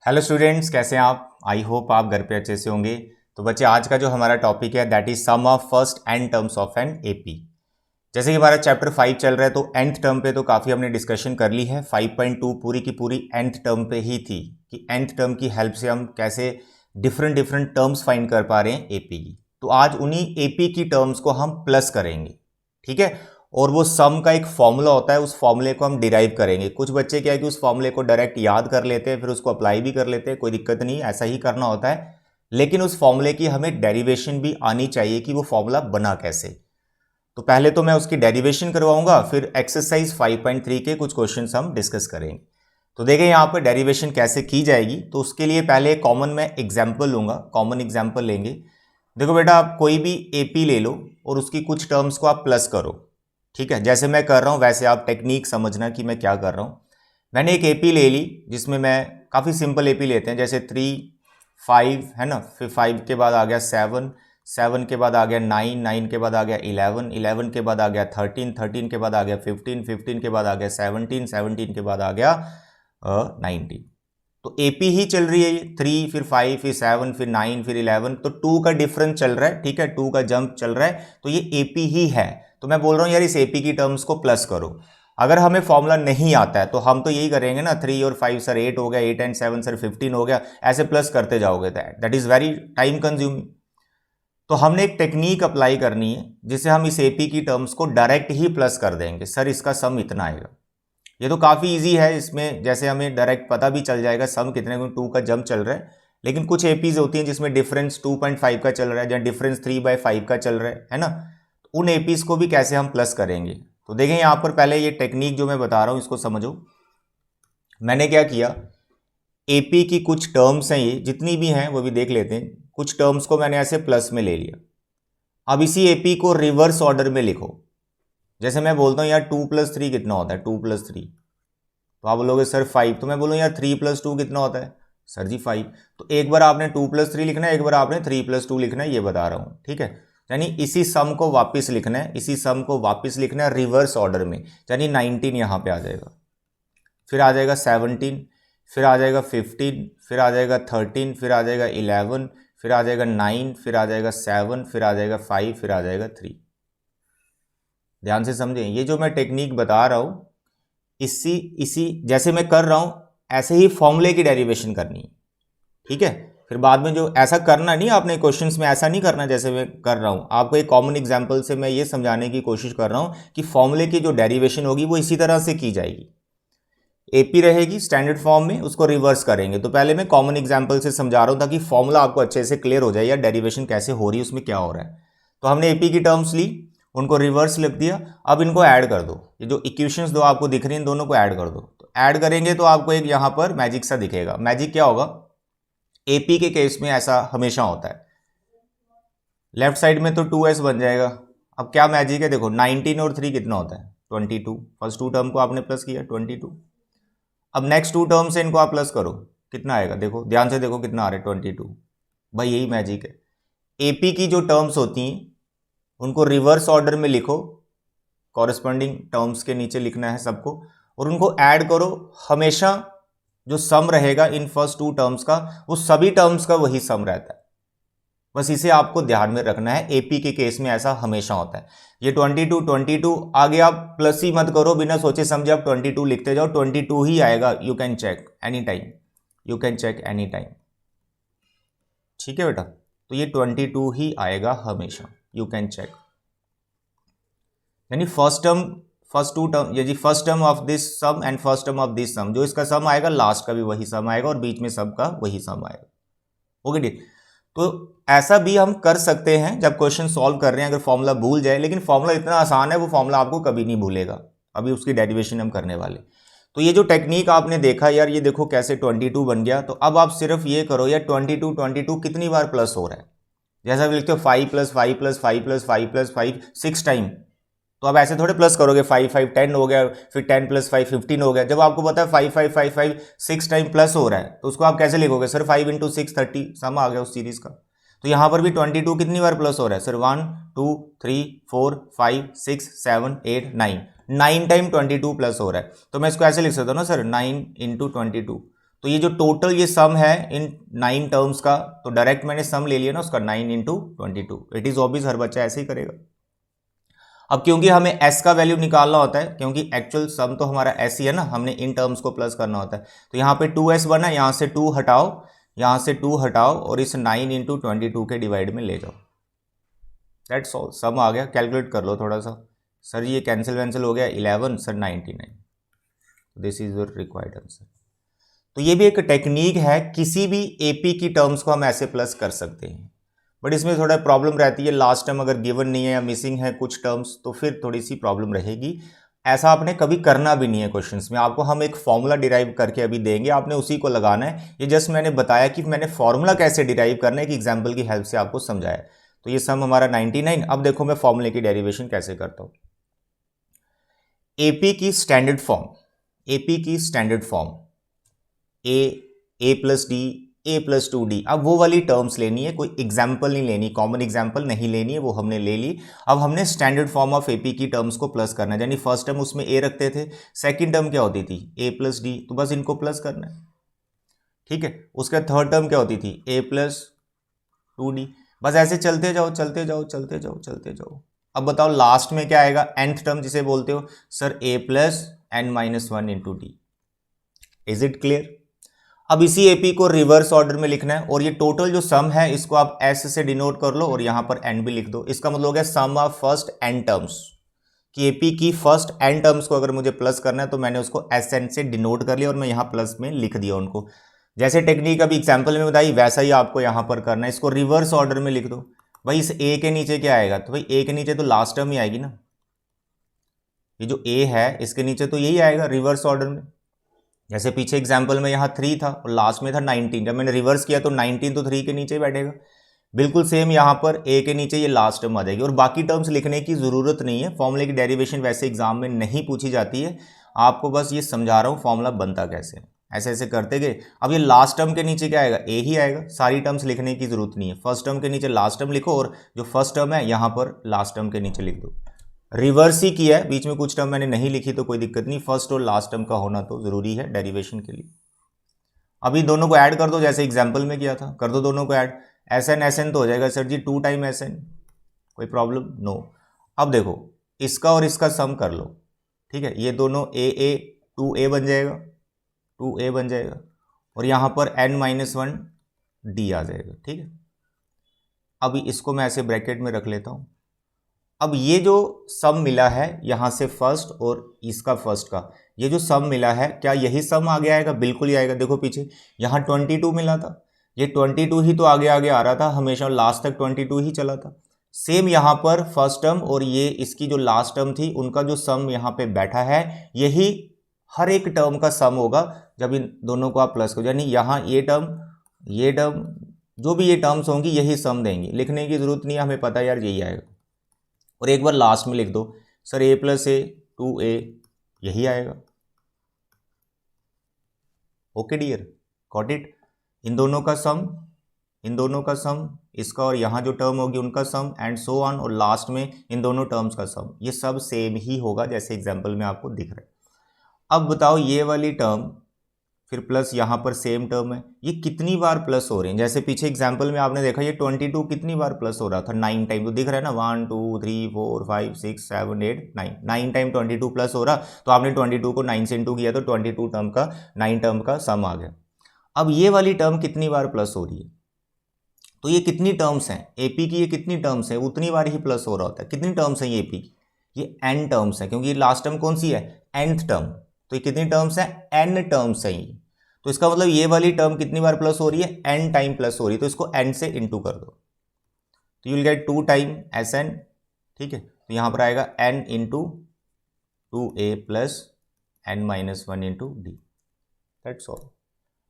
Hello students, कैसे हैं आप? आई होप आप घर पे अच्छे से होंगे। तो बच्चे, आज का जो हमारा टॉपिक है that is sum of first n terms of an AP. जैसे कि हमारा चैप्टर 5 चल रहा है तो nth टर्म पे तो काफ़ी हमने डिस्कशन कर ली है। 5.2 पूरी की पूरी nth टर्म पे ही थी कि nth टर्म की हेल्प से हम कैसे डिफरेंट डिफरेंट टर्म्स फाइंड कर पा रहे हैं एपी की। तो आज उन्हीं एपी की टर्म्स को हम प्लस करेंगे, ठीक है। और वो सम का एक फॉर्मूला होता है, उस फॉर्मूले को हम डिराइव करेंगे। कुछ बच्चे क्या है कि उस फॉर्मूले को डायरेक्ट याद कर लेते हैं, फिर उसको अप्लाई भी कर लेते हैं, कोई दिक्कत नहीं, ऐसा ही करना होता है। लेकिन उस फॉर्मूले की हमें डेरिवेशन भी आनी चाहिए कि वो फॉर्मूला बना कैसे। तो पहले तो मैं उसकी डेरिवेशन करवाऊंगा, फिर एक्सरसाइज 5.3 के कुछ क्वेश्चंस हम डिस्कस करेंगे। तो देखें यहाँ पर डेरिवेशन कैसे की जाएगी। तो उसके लिए पहले कॉमन मैं एग्जाम्पल लूंगा, कॉमन एग्जाम्पल लेंगे। देखो बेटा, आप कोई भी एपी ले लो और उसकी कुछ टर्म्स को आप प्लस करो, ठीक है। जैसे मैं कर रहा हूं वैसे आप टेक्निक समझना कि मैं क्या कर रहा हूं। मैंने एक एपी ले ली जिसमें मैं काफ़ी सिंपल एपी लेते हैं, जैसे 3 5 है ना, फिर 5 के बाद आ गया 7, 7 के बाद आ गया 9, 9 के बाद आ गया 11, 11 के बाद आ गया 13, 13 के बाद आ गया 15, 15 के बाद आ गया 17, 17 के बाद आ गया 19। तो एपी ही चल रही है ये, 3 फिर 5 फिर 7 फिर 9 फिर 11। तो 2 का डिफरेंस चल रहा है, ठीक है, 2 का जंप चल रहा है, तो ये एपी ही है। तो मैं बोल रहा हूं यार इस एपी की टर्म्स को प्लस करो। अगर हमें फॉर्मूला नहीं आता है तो हम तो यही करेंगे ना, 3 और 5 सर 8 हो गया, 8 एंड 7 सर 15 हो गया, ऐसे प्लस करते जाओगे। That is very time consuming. तो हमने एक टेक्निक अप्लाई करनी है जिससे हम इस एपी की टर्म्स को डायरेक्ट ही प्लस कर देंगे। सर इसका सम इतना आएगा। ये तो काफ़ी इजी है, इसमें जैसे हमें डायरेक्ट पता भी चल जाएगा सम कितने को, 2 का जंप चल रहा है। लेकिन कुछ एपीज होती हैं जिसमें डिफरेंस 2.5 का चल रहा है या डिफरेंस 3/5 का चल रहा है ना। उन एपीज को भी कैसे हम प्लस करेंगे। तो देखें यहाँ पर पहले ये टेक्निक जो मैं बता रहा हूँ इसको समझो। मैंने क्या किया, एपी की कुछ टर्म्स हैं, ये जितनी भी हैं वो भी देख लेते हैं। कुछ टर्म्स को मैंने ऐसे प्लस में ले लिया। अब इसी एपी को रिवर्स ऑर्डर में लिखो। जैसे मैं बोलता हूँ यार 2+3 कितना होता है, 2+3, तो आप बोलोगे सर 5। तो मैं बोलूँ यार 3+2 कितना होता है, सर जी 5। तो एक बार आपने 2+3 लिखना है, एक बार आपने 3+2 लिखना है, ये बता रहा हूँ, ठीक है। यानी इसी सम को वापस लिखना है, इसी सम को वापस लिखना है रिवर्स ऑर्डर में। यानी 19 यहाँ पे आ जाएगा, फिर आ जाएगा 17, फिर आ जाएगा 15, फिर आ जाएगा 13, फिर आ जाएगा 11, फिर आ जाएगा 9, फिर आ जाएगा 7, फिर आ जाएगा 5, फिर आ जाएगा 3। ध्यान से समझें, ये जो मैं टेक्निक बता रहा हूँ इसी इसी जैसे मैं कर रहा हूं ऐसे ही फॉर्मूले की डेरिवेशन करनी है, ठीक है। फिर बाद में जो ऐसा करना नहीं, आपने क्वेश्चंस में ऐसा नहीं करना जैसे मैं कर रहा हूं। आपको एक कॉमन एग्जांपल से मैं ये समझाने की कोशिश कर रहा हूं कि फॉर्मूले की जो डेरिवेशन होगी वो इसी तरह से की जाएगी। एपी रहेगी स्टैंडर्ड फॉर्म में, उसको रिवर्स करेंगे। तो पहले मैं कॉमन एग्जाम्पल से समझा रहा हूं ताकि फॉर्मूला आपको अच्छे से क्लियर हो जाए या डेरिवेशन कैसे हो रही है, उसमें क्या हो रहा है। तो हमने एपी की टर्म्स ली, उनको रिवर्स लिख दिया। अब इनको ऐड कर दो, ये जो इक्वेशंस दो आपको दिख रही हैं दोनों को ऐड कर दो। तो ऐड करेंगे तो आपको एक यहाँ पर मैजिक सा दिखेगा। मैजिक क्या होगा, एपी के केस में ऐसा हमेशा होता है, लेफ्ट साइड में तो 2s बन जाएगा। अब क्या मैजिक है, देखो 19 और 3 कितना होता है, 22। फर्स्ट 2 टर्म को आपने प्लस किया 22। अब नेक्स्ट 2 टर्म से इनको आप प्लस करो, कितना आएगा, देखो ध्यान से देखो कितना आ रहा है, 22। भाई यही मैजिक है। एपी की जो टर्म्स होती हैं उनको रिवर्स ऑर्डर में लिखो, कॉरेस्पॉन्डिंग टर्म्स के नीचे लिखना है सबको, और उनको ऐड करो। हमेशा जो सम रहेगा इन फर्स्ट 2 टर्म्स का, वो सभी टर्म्स का वही सम रहता है। बस इसे आपको ध्यान में रखना है, एपी के केस में ऐसा हमेशा होता है। ये 22 22 आगे आप प्लस ही मत करो, बिना सोचे समझे आप 22 लिखते जाओ, 22 ही आएगा। You can check any time, you can check any time, ठीक है बेटा। तो ये 22 ही आएगा हमेशा, यू कैन चेक। यानी फर्स्ट टर्म, फर्स्ट 2 टर्म, ये जी first term of this sum and first term of this sum, जो इसका सम आएगा लास्ट का भी वही सम आएगा और बीच में सब का वही सम आएगा। ओके ठीक। तो ऐसा भी हम कर सकते हैं जब क्वेश्चन सॉल्व कर रहे हैं, अगर फॉर्मूला भूल जाए, लेकिन फॉर्मूला इतना आसान है वो फॉर्मूला आपको कभी नहीं भूलेगा। अभी उसकी डेरिवेशन हम करने वाले। तो ये जो टेक्निक आपने देखा यार, ये देखो कैसे 22 बन गया। तो अब आप सिर्फ ये करो यार 22 22 कितनी बार प्लस हो रहा है। जैसा भी लिखते हो 5 + 5 + 5 + 5 + 5 6 टाइम। तो अब ऐसे थोड़े प्लस करोगे, 5 5 10 हो गया, फिर 10 + 5 15 हो गया। जब आपको पता है 5 5 5 5 6 टाइम प्लस हो रहा है तो उसको आप कैसे लिखोगे, सर 5 × 6 30 सम आ गया उस सीरीज का। तो यहां पर भी 22 कितनी बार प्लस हो रहा है, सर 1 2 3 4 5 6 7 8 9 9 टाइम 22 प्लस हो रहा है। तो मैं इसको ऐसे लिख सकता हूँ ना सर, 9 × 22। तो ये जो टोटल ये सम है इन 9 टर्म्स का, तो डायरेक्ट मैंने सम ले लिया ना उसका 9 इंटू 22। इट इज ऑब्वियस हर बच्चा ऐसे ही करेगा। अब क्योंकि हमें s का वैल्यू निकालना होता है, क्योंकि एक्चुअल सम तो हमारा s ही है ना, हमने इन टर्म्स को प्लस करना होता है, तो यहाँ पे 2s बना, यहाँ से 2 हटाओ, यहाँ से 2 हटाओ और इस 9 इंटू 22 के डिवाइड में ले जाओ। दैट्स ऑल, सम आ गया। कैलकुलेट कर लो थोड़ा सा। सर ये कैंसिल वैंसिल हो गया, 11 sir 99। This is your required answer. तो ये भी एक टेक्निक है, किसी भी एपी की टर्म्स को हम ऐसे प्लस कर सकते हैं, बट इसमें थोड़ा प्रॉब्लम रहती है, लास्ट टर्म अगर गिवन नहीं है या मिसिंग है कुछ टर्म्स तो फिर थोड़ी सी प्रॉब्लम रहेगी। ऐसा आपने कभी करना भी नहीं है क्वेश्चंस में, आपको हम एक फॉर्मूला डिराइव करके अभी देंगे, आपने उसी को लगाना है। ये जस्ट मैंने बताया कि मैंने फॉर्मूला कैसे डिराइव करना है, एक एग्जाम्पल की हेल्प से आपको समझाया। तो ये सम हमारा 99। अब देखो मैं फॉर्मूले की डेरिवेशन कैसे करता हूं। एपी की स्टैंडर्ड फॉर्म, एपी की स्टैंडर्ड फॉर्म ए प्लस डी, ए प्लस 2d। अब वो वाली टर्म्स लेनी है, कोई एग्जाम्पल नहीं लेनी, कॉमन एग्जाम्पल नहीं लेनी है, वो हमने ले ली। अब हमने स्टैंडर्ड फॉर्म ऑफ एपी की टर्म्स को प्लस करना है, यानी फर्स्ट टर्म उसमें ए रखते थे, सेकंड टर्म क्या होती थी ए प्लस डी, तो बस इनको प्लस करना है, ठीक है। उसका थर्ड टर्म क्या होती थी ए प्लस 2d, बस ऐसे चलते जाओ चलते जाओ चलते जाओ चलते जाओ। अब बताओ लास्ट में क्या आएगा, nth टर्म जिसे बोलते हो sir a plus n minus 1 into D. Is it clear? अब इसी एपी को रिवर्स ऑर्डर में लिखना है, और ये टोटल जो सम है इसको आप s से डिनोट कर लो और यहां पर n भी लिख दो। इसका मतलब हो गया सम ऑफ फर्स्ट n टर्म्स, कि एपी की फर्स्ट n टर्म्स को अगर मुझे प्लस करना है तो मैंने उसको sn से डिनोट कर लिया और मैं यहां प्लस में लिख दिया उनको। जैसे टेक्निक अभी एग्जाम्पल में बताई वैसा ही आपको यहां पर करना है, इसको रिवर्स ऑर्डर में लिख दो। भाई इस a के नीचे क्या आएगा, तो भाई a के नीचे तो लास्ट टर्म ही आएगी ना, ये जो a है इसके नीचे तो यही आएगा रिवर्स ऑर्डर में। जैसे पीछे एग्जाम्पल में यहाँ 3 था और लास्ट में था 19, जब मैंने रिवर्स किया तो 19 तो 3 के नीचे ही बैठेगा। बिल्कुल सेम यहाँ पर a के नीचे ये लास्ट टर्म आ जाएगी, और बाकी टर्म्स लिखने की ज़रूरत नहीं है। फॉर्मूले की डेरिवेशन वैसे एग्जाम में नहीं पूछी जाती है, आपको बस ये समझा रहा हूँ फॉर्मूला बनता कैसे है, ऐसे ऐसे करते गए। अब ये लास्ट टर्म के नीचे क्या आएगा, a ही आएगा, सारी टर्म्स लिखने की जरूरत नहीं है। फर्स्ट टर्म के नीचे लास्ट टर्म लिखो और जो फर्स्ट टर्म है यहाँ पर लास्ट टर्म के नीचे लिख दो। रिवर्स ही किया है, बीच में कुछ टर्म मैंने नहीं लिखी तो कोई दिक्कत नहीं, फर्स्ट और लास्ट टर्म का होना तो जरूरी है डेरिवेशन के लिए। अभी दोनों को ऐड कर दो जैसे एग्जाम्पल में किया था, कर दो दोनों को ऐड, एस एन तो हो जाएगा सर जी 2 टाइम एस एन, कोई प्रॉब्लम नो। अब देखो इसका और इसका सम कर लो, ठीक है, ये दोनों ए 2a बन जाएगा, 2a बन जाएगा, और यहाँ पर n माइनस 1 डी आ जाएगा, ठीक है। अभी इसको मैं ऐसे ब्रैकेट में रख लेता हूँ। अब ये जो सम मिला है यहाँ से फर्स्ट और इसका फर्स्ट का, ये जो सम मिला है क्या यही सम आगे आएगा? बिल्कुल ही आएगा। देखो पीछे यहाँ 22 मिला था, ये 22 ही तो आगे आगे आ रहा था हमेशा, लास्ट तक 22 ही चला था। सेम यहाँ पर फर्स्ट टर्म और ये इसकी जो लास्ट टर्म थी उनका जो सम यहाँ पे बैठा है, यही हर एक टर्म का सम होगा जब इन दोनों को आप प्लस करो, यानी यहाँ ये टर्म जो भी ये टर्म्स होंगी यही सम देंगी, लिखने की जरूरत नहीं है, हमें पता है यार यही आएगा। और एक बार लास्ट में लिख दो sir a plus A 2a, यही आएगा। Okay dear, got it? इन दोनों का सम, इन दोनों का सम, इसका और यहाँ जो टर्म होगी उनका सम, एंड सो ऑन, और लास्ट में इन दोनों टर्म्स का सम, ये सब सेम ही होगा जैसे एग्जाम्पल में आपको दिख रहा है। अब बताओ ये वाली टर्म फिर प्लस यहाँ पर सेम टर्म है, ये कितनी बार प्लस हो रही है? जैसे पीछे एग्जाम्पल में आपने देखा ये 22 कितनी बार प्लस हो रहा था, 9 टाइम, तो दिख रहा है ना 1 2 3 4 5 6 7 8 9 टाइम 22 प्लस हो रहा, तो आपने 22 को 9 से इंटू किया तो 22 टर्म का 9 टर्म का सम आ गया। अब ये वाली टर्म कितनी बार प्लस हो रही है? तो ये कितनी टर्म्स हैं एपी की, ये कितनी टर्म्स है उतनी बार ही प्लस हो रहा होता है। कितनी टर्म्स हैं ये एपी की? ये n टर्म्स है, क्योंकि ये लास्ट टर्म कौन सी है, nth टर्म, तो ये कितनी टर्म्स है, n टर्म्स है ये। तो इसका मतलब ये वाली टर्म कितनी बार प्लस हो रही है, n टाइम प्लस हो रही है, तो इसको n से इंटू कर दो, तो you will gate 2 time Sn, ठीक है। तो यहाँ पर आएगा n into 2a plus n minus 1 into D, that's all.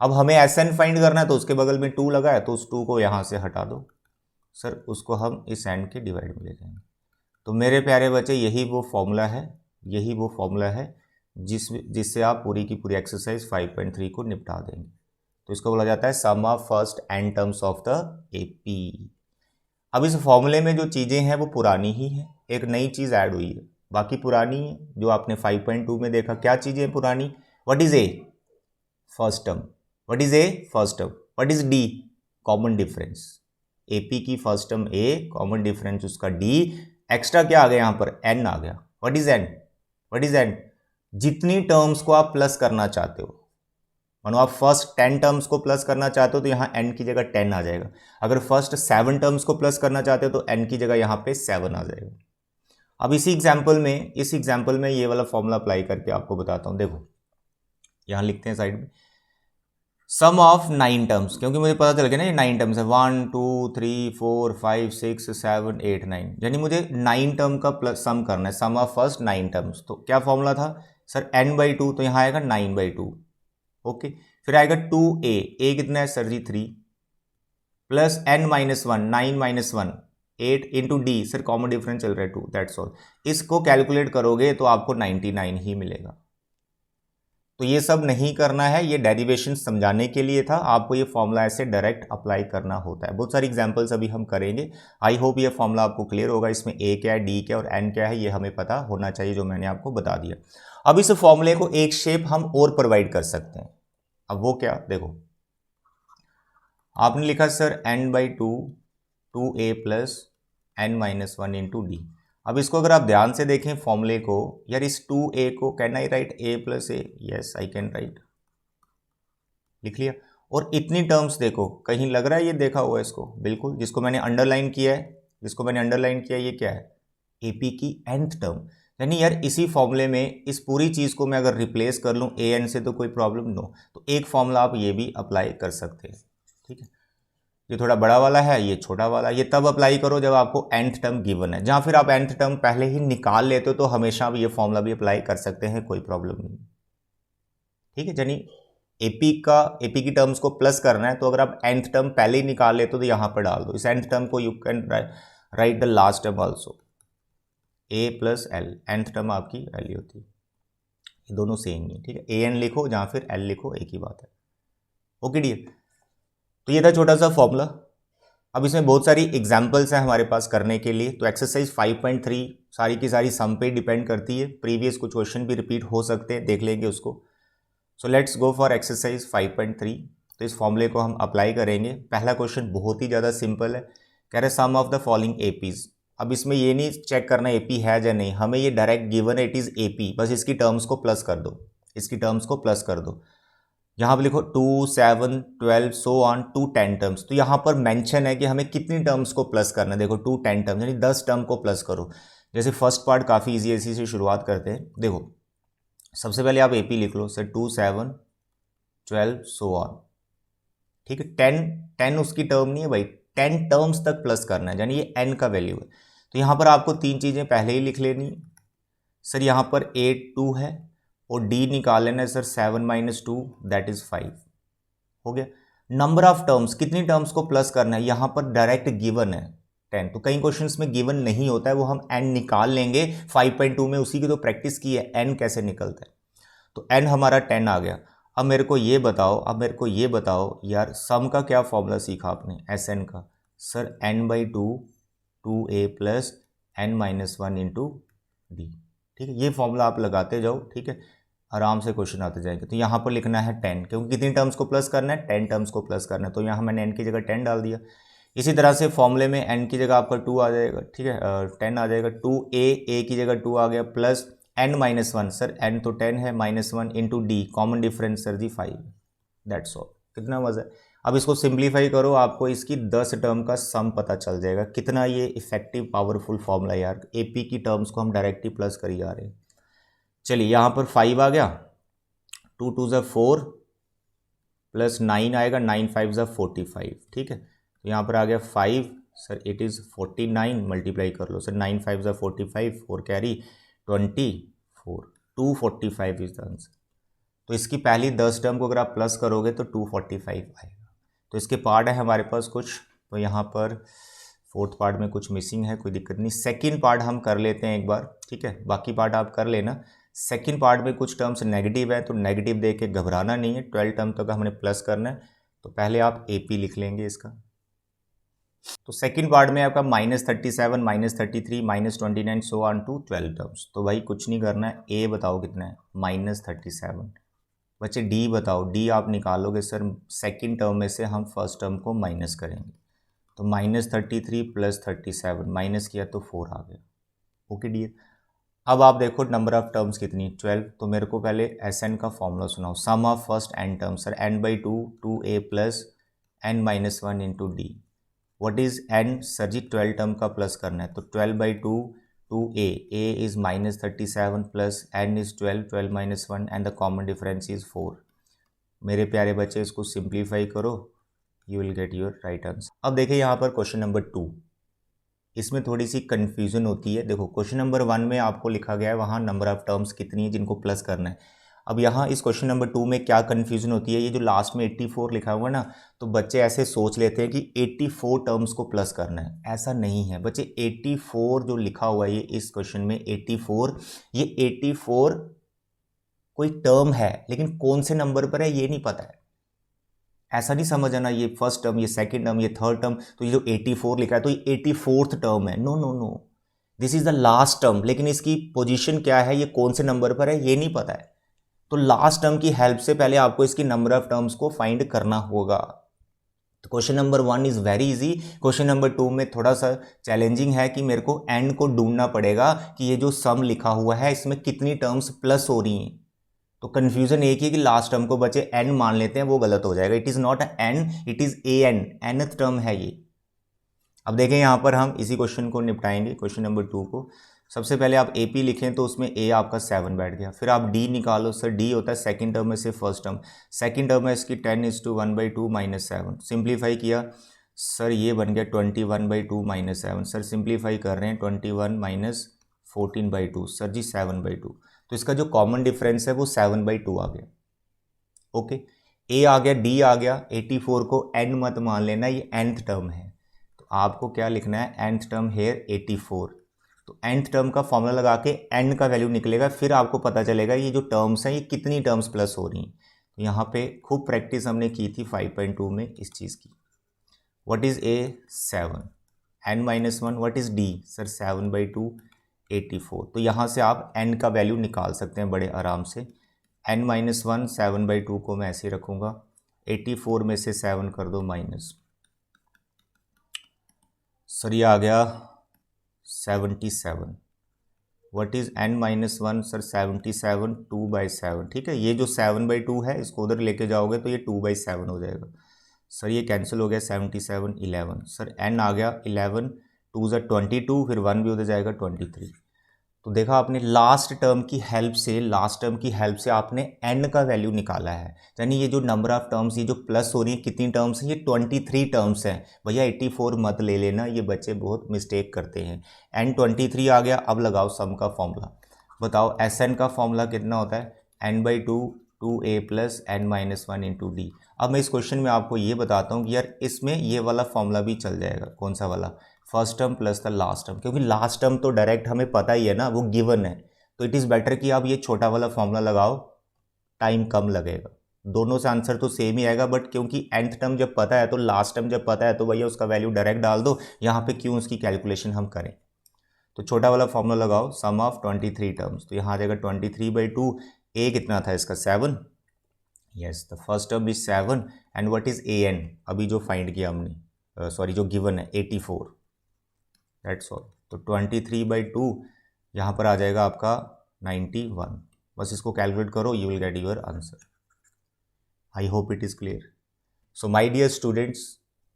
अब हमें Sn फाइंड करना है तो उसके बगल में 2 लगा है तो उस 2 को यहाँ से हटा दो सर, उसको हम इस n के डिवाइड में ले जाएंगे। तो मेरे प्यारे बच्चे यही वो फॉर्मूला है, यही वो फॉर्मूला है जिससे आप पूरी की पूरी एक्सरसाइज 5.3 को निपटा देंगे। तो इसको बोला जाता है sum of first n terms of the AP. अब इस फॉर्मूले में जो चीज़ें हैं वो पुरानी ही हैं, एक नई चीज़ ऐड हुई है, बाकी पुरानी है जो आपने 5.2 में देखा। क्या चीज़ें पुरानी? What is A? First term. What is A first term, what is D common difference, AP की फर्स्ट टर्म ए, कॉमन डिफरेंस उसका डी, एक्स्ट्रा क्या आ गया यहाँ पर एन आ गया, what is an, what is an, जितनी टर्म्स को आप प्लस करना चाहते हो, मानो आप फर्स्ट 10 टर्म्स को प्लस करना चाहते हो तो यहाँ n की जगह 10 आ जाएगा, अगर फर्स्ट 7 टर्म्स को प्लस करना चाहते हो तो n की जगह यहाँ पे 7 आ जाएगा। अब इस एग्जाम्पल में ये वाला फॉर्मूला अप्लाई करके आपको बताता हूँ। देखो यहाँ लिखते हैं साइड में सम ऑफ 9 टर्म्स, क्योंकि मुझे पता चल गया ना ये 9 टर्म्स है, 1 2 3 4 5 6 7 8 9, यानी मुझे 9 टर्म का प्लस सम करना है, सम ऑफ फर्स्ट 9 टर्म्स। तो क्या फॉर्मूला था सर, n/2, तो यहाँ आएगा 9/2, ओके। फिर आएगा 2a, a कितना है सर जी 3, plus n-1, 9-1, 8 into D, sir common difference चल रहा है 2, दैट्स ऑल। इसको कैलकुलेट करोगे तो आपको 99 ही मिलेगा। तो ये सब नहीं करना है, ये डेरिवेशन समझाने के लिए था, आपको ये फॉर्मूला ऐसे डायरेक्ट अप्लाई करना होता है। बहुत सारी एग्जांपल्स अभी हम करेंगे, आई होप ये फॉर्मूला आपको क्लियर होगा, इसमें a क्या है, d क्या है और n क्या है, ये हमें पता होना चाहिए, जो मैंने आपको बता दिया। अब इस फॉर्मूले को एक शेप हम और प्रोवाइड कर सकते हैं। अब वो क्या, देखो आपने लिखा sir n/2 2a plus n-1 into D. अब इसको अगर आप ध्यान से देखें फॉर्मूले को, यार इस 2a को can I right a plus A, yes I can write, लिख लिया। और इतनी टर्म्स देखो, कहीं लग रहा है ये देखा हुआ है इसको, बिल्कुल। जिसको मैंने अंडरलाइन किया है, ये क्या है, एपी की nth टर्म, यानी यार इसी फॉर्मूले में इस पूरी चीज़ को मैं अगर रिप्लेस कर लूँ an से तो कोई प्रॉब्लम नो, तो एक फॉर्मूला आप ये भी अप्लाई कर सकते हैं, ठीक है। ये थोड़ा बड़ा वाला है, ये छोटा वाला, ये तब अप्लाई करो जब आपको nth टर्म गिवन है, जहाँ फिर आप nth टर्म पहले ही निकाल लेते हो तो हमेशा आप ये फॉर्मूला भी अप्लाई कर सकते हैं, कोई प्रॉब्लम नहीं, ठीक है। यानी एपी की टर्म्स को प्लस करना है तो अगर आप nth टर्म पहले ही निकाल लेते हो तो यहाँ पर डाल दो इस nth टर्म को, you can write the last term also, a plus L, nth term आपकी वैल्यू होती है, ये दोनों सेम ही है, ठीक है। an लिखो जहाँ फिर l लिखो, एक ही बात है, ओके डियर। तो ये था छोटा सा फॉर्मूला। अब इसमें बहुत सारी एग्जाम्पल्स हैं हमारे पास करने के लिए, तो एक्सरसाइज 5.3 सारी की सारी सम पे डिपेंड करती है, प्रीवियस कुछ क्वेश्चन भी रिपीट हो सकते हैं, देख लेंगे उसको। So let's go for exercise 5.3। तो इस फॉर्मूले को हम अप्लाई करेंगे। पहला क्वेश्चन बहुत ही ज़्यादा सिंपल है, कह रहे सम ऑफ द फॉलोइंग एपीज। अब इसमें ये नहीं चेक करना एपी है या नहीं, हमें ये डायरेक्ट गिवन है इट इज़ एपी, बस इसकी टर्म्स को प्लस कर दो, यहाँ पर लिखो 2 7 12 सो ऑन टू 10 टर्म्स। तो यहाँ पर मेंशन है कि हमें कितनी टर्म्स को प्लस करना है, देखो 2 10 टर्म्स, यानी 10 टर्म को प्लस करो। जैसे फर्स्ट पार्ट काफ़ी इजी है, इसी से शुरुआत करते हैं। देखो सबसे पहले आप एपी लिख लो सर, 2 7 12 सो ऑन, ठीक है। 10 उसकी टर्म नहीं है भाई, 10 टर्म्स तक प्लस करना है, यानी ये n का वैल्यू है। तो यहाँ पर आपको तीन चीज़ें पहले ही लिख लेनी है सर, यहाँ पर 8 2 है और d निकाल लेना है सर, 7 - 2 दैट इज 5, हो गया। नंबर ऑफ टर्म्स, कितनी टर्म्स को प्लस करना है, यहाँ पर डायरेक्ट गिवन है 10, तो कई क्वेश्चंस में गिवन नहीं होता है, वो हम n निकाल लेंगे। 5.2 में उसी की तो प्रैक्टिस की है, n कैसे निकलता है। तो n हमारा 10 आ गया। अब मेरे को ये बताओ यार, सम का क्या फॉर्मूला सीखा आपने, Sn का, sir n/2 2a plus n-1 into D, ठीक है। ये फॉर्मूला आप लगाते जाओ, ठीक है, आराम से क्वेश्चन आते जाएंगे। तो यहाँ पर लिखना है 10, क्योंकि कितनी टर्म्स को प्लस करना है, 10 टर्म्स को प्लस करना है, तो यहाँ मैंने n की जगह 10 डाल दिया। इसी तरह से फॉर्मूले में n की जगह आपका 2 आ जाएगा, ठीक है, 10 आ जाएगा, 2a की जगह 2 आ गया, प्लस n-1, सर n तो 10 है, -1 into d, common difference sir ji 5, that's all. कितना मजा है। अब इसको सिंप्लीफाई करो, आपको इसकी 10 टर्म का सम पता चल जाएगा। कितना ये इफेक्टिव पावरफुल फॉर्मूला यार, एपी की टर्म्स को हम डायरेक्टली प्लस करी जा रहे हैं। चलिए यहाँ पर 5 आ गया, 2 2 ज़ा 4 प्लस 9 आएगा, 9 5 ज़ा 45, ठीक है। तो यहाँ पर आ गया 5, सर इट इज़ 49, मल्टीप्लाई कर लो सर, 9 5 ज़ा 45, 4 कैरी 24, 245 इज द आंसर। तो इसकी पहली 10 टर्म को अगर आप प्लस करोगे तो 245 आएगा। तो इसके पार्ट है हमारे पास कुछ, तो यहाँ पर फोर्थ पार्ट में कुछ मिसिंग है, कोई दिक्कत नहीं। सेकंड पार्ट हम कर लेते हैं एक बार, ठीक है, बाकी पार्ट आप कर लेना। सेकंड पार्ट में कुछ टर्म्स नेगेटिव है, तो नेगेटिव देख के घबराना नहीं है, 12 टर्म तक हमने प्लस करना है। तो पहले आप AP लिख लेंगे इसका। तो सेकंड पार्ट में आपका -37 -33 -29 सो ऑन टू 12 टर्म्स। तो भाई कुछ नहीं करना है, A बताओ कितना है, -37, बच्चे डी बताओ, डी आप निकालोगे सर सेकंड टर्म में से हम फर्स्ट टर्म को माइनस करेंगे, तो -33 + 37 माइनस किया तो 4 आ गया। ओके डियर, अब आप देखो नंबर ऑफ टर्म्स कितनी, 12। तो मेरे को पहले एस एन का फॉर्मूला सुनाओ, sum of first n terms sir n/2 2a + n-1 into D. What is n sir जी 12 टर्म का प्लस करना है, तो 12/2 2a, a is -37 plus n is 12, 12 - 1 and the common difference is 4। मेरे प्यारे बच्चे इसको सिंप्लीफाई करो, you will get your right answer. अब देखिए यहाँ पर क्वेश्चन नंबर 2, इसमें थोड़ी सी कन्फ्यूजन होती है। देखो क्वेश्चन नंबर 1 में आपको लिखा गया है वहाँ नंबर ऑफ टर्म्स कितनी है जिनको प्लस करना है। अब यहाँ इस क्वेश्चन नंबर 2 में क्या कन्फ्यूजन होती है, ये जो लास्ट में 84 लिखा हुआ है ना, तो बच्चे ऐसे सोच लेते हैं कि 84 टर्म्स को प्लस करना है। ऐसा नहीं है बच्चे, 84 जो लिखा हुआ है ये इस क्वेश्चन में 84, ये 84 कोई टर्म है, लेकिन कौन से नंबर पर है ये नहीं पता है। ऐसा नहीं समझ आना ये फर्स्ट टर्म, ये सेकंड टर्म, ये थर्ड टर्म, तो ये जो 84 लिखा है तो ये 84th टर्म है। No no no, this is the last term, लेकिन इसकी पोजीशन क्या है, ये कौन से नंबर पर है ये नहीं पता है। तो लास्ट टर्म की हेल्प से पहले आपको इसकी नंबर ऑफ टर्म्स को फाइंड करना होगा। तो question number 1 is very easy. Question number 2 में थोड़ा सा चैलेंजिंग है कि मेरे को एंड को ढूंढना पड़ेगा कि ये जो सम लिखा हुआ है इसमें कितनी टर्म्स प्लस हो रही हैं। तो कंफ्यूजन एक ही है कि लास्ट टर्म को बच्चे एन मान लेते हैं, वो गलत हो जाएगा। It is not n, it is a n, nth term है ये। अब देखें यहाँ पर हम इसी क्वेश्चन को निपटाएंगे, क्वेश्चन नंबर 2 को। सबसे पहले आप ए पी लिखें तो उसमें ए आपका 7 बैठ गया, फिर आप डी निकालो सर, डी होता है सेकंड टर्म में से फर्स्ट टर्म, सेकंड टर्म है इसकी 10:1/2 - 7, सिंप्लीफाई किया सर ये बन गया 21/2 - 7, सर सिंप्लीफाई कर रहे हैं 21 - 14/2 सर जी 7/2, तो इसका जो कॉमन डिफरेंस है वो 7/2 आ गया। ओके, ए आ गया, डी आ गया, 84 को एन मत मान लेना, ये nth टर्म है, तो आपको क्या लिखना है nth टर्म हेयर 84। तो nth टर्म का फॉर्मूला लगा के n का वैल्यू निकलेगा, फिर आपको पता चलेगा ये जो टर्म्स हैं ये कितनी टर्म्स प्लस हो रही हैं। तो यहाँ पे खूब प्रैक्टिस हमने की थी 5.2 में इस चीज़ की। What is a 7, n-1, what is D sir 7/2 84, तो यहाँ से आप n का वैल्यू निकाल सकते हैं बड़े आराम से। n-1 7/2 को मैं ऐसे रखूँगा, 84 में से 7 कर दो माइनस, सर ये आ गया 77। व्हाट इज़ n-1 सर 77 2/7, ठीक है। ये जो 7/2 है इसको उधर लेके जाओगे तो ये 2/7 हो जाएगा, सर ये कैंसिल हो गया 77 11, सर n आ गया 11, 2 ज़ा 22, फिर 1 भी उधर जाएगा 23। तो देखा आपने लास्ट टर्म की हेल्प से आपने n का वैल्यू निकाला है, यानी ये जो नंबर ऑफ टर्म्स ये जो प्लस हो रही है कितनी टर्म्स हैं, ये 23 टर्म्स हैं। भैया 84 मत ले लेना, ये बच्चे बहुत मिस्टेक करते हैं। n 23 आ गया, अब लगाओ सम का फॉर्मूला, बताओ Sn का फॉर्मूला कितना होता है, n/2 2a + n-1 into D. अब मैं इस क्वेश्चन में आपको ये बताता हूँ कि यार इसमें ये वाला फॉर्मूला भी चल जाएगा, कौन सा वाला, first term plus the last term, क्योंकि लास्ट टर्म तो डायरेक्ट हमें पता ही है ना, वो गिवन है, तो इट इज़ बेटर कि आप ये छोटा वाला फॉर्मूला लगाओ, टाइम कम लगेगा। दोनों से आंसर तो सेम ही आएगा, बट क्योंकि nth टर्म जब पता है तो लास्ट टर्म जब पता है तो भैया उसका वैल्यू डायरेक्ट डाल दो, यहाँ पे क्यों उसकी कैलकुलेशन हम करें। तो छोटा वाला फॉर्मूला लगाओ, सम ऑफ 23 टर्म्स, तो यहाँ आ जाएगा 23/2, ए कितना था इसका 7, yes the first term is 7, and what is a n अभी जो फाइंड किया हमने, सॉरी जो गिवन है 84, दैट्स ऑल। तो 23/2 यहाँ पर आ जाएगा आपका 91, बस इसको कैलकुलेट करो, you will get your answer. I hope it is clear. So my dear students,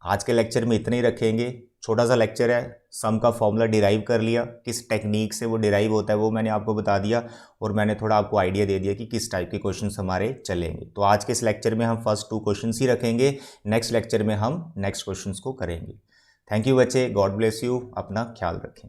आज के लेक्चर में इतने ही रखेंगे, छोटा सा लेक्चर है, सम का फॉर्मूला डिराइव कर लिया, किस टेक्निक से वो डिराइव होता है वो मैंने आपको बता दिया, और मैंने थोड़ा आपको आइडिया दे दिया कि किस टाइप के क्वेश्चंस हमारे चलेंगे। तो आज के इस लेक्चर में हम फर्स्ट 2 क्वेश्चंस ही रखेंगे, नेक्स्ट लेक्चर में हम नेक्स्ट क्वेश्चंस को करेंगे। थैंक यू बच्चे, गॉड ब्लेस यू, अपना ख्याल रखें।